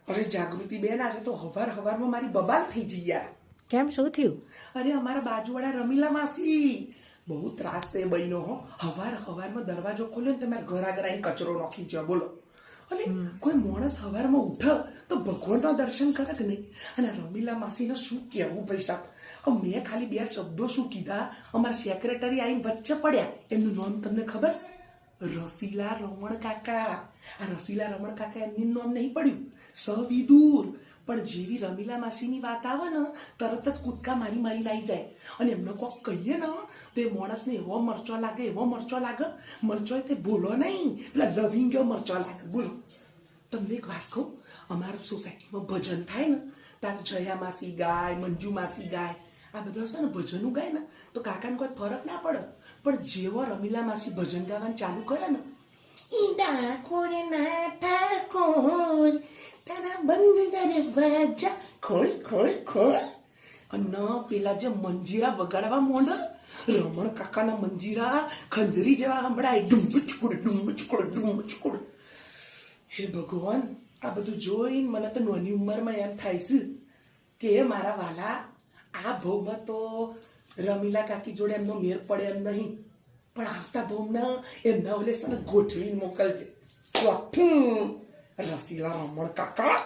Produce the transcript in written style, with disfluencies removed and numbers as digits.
અરે જાગૃતિ બેન, આજે તો હવારમાં મારી બબાલ થઈ ગઈ યાર. કેમ, શું થયું? અરે અમારા બાજુવાળા રમીલા માસી બહુ ત્રાસ છે બહેનો હો. હવારમાં દરવાજો ખોલ્યો ને તમારે ઘર આગળ આવીને કચરો નાખી જાય. બોલો, અને કોઈ માણસ હવારમાં ઉઠે તો ભગવાનના દર્શન કરે કે નહીં? અને રમીલા માસીને શું કહેવું પૈસા? મેં ખાલી 2 શબ્દો શું કીધા, અમારા સેક્રેટરી આવીને વચ્ચે પડ્યા. એમનું નામ તમને ખબર છે? રસીલા રમણ કાકા. આ રસીલા રમણ કાકા એમનું નામ નહીં પડ્યું, સવિદુર. પણ જેવી રમીલા માસીની વાત આવે ને તરત જ કૂદકા મારી આવી જાય. અને એમને કોક કહીએ ને તો એ માણસને એવો મરચો લાગે. મરચો તે બોલો નહીં, પેલા લવિંગ્યો મરચો લાગે. બોલો, તમને એક વાત કહું, અમારા સોસાયટીમાં ભજન થાય ને ત્યારે જયા માસી ગાય, મંજુ માસી ગાય, આ બધા છે ને ભજનું ગાય ને તો કાકાને કોઈ ફરક ના પડે. પણ જેવો રમીલા માસી ભજન ગાવાનું ચાલુ કરે ને, ઈંડા કોરે ના ઠાકોર તારા બંધ દરવાજા ખોલ અને પેલા જે મંજીરા વગાડવા માંડે, રમણ કાકાના મંજીરા ખંજરી જેવા સંભળાય, ડુંબચકુડ. હે ભગવાન, આ બધું જોઈને મને તો નાની ઉંમરમાં એમ થાય છે કે મારા વાલા, આ ભોગમાં તો રમીલા કાકી જોડે એમનો મેર પડે એમ નહીં, પણ આવતા ભોગના એમના ઓલે છે ને ગોઠવીને મોકલજે. રસીલા રમણ કાકા.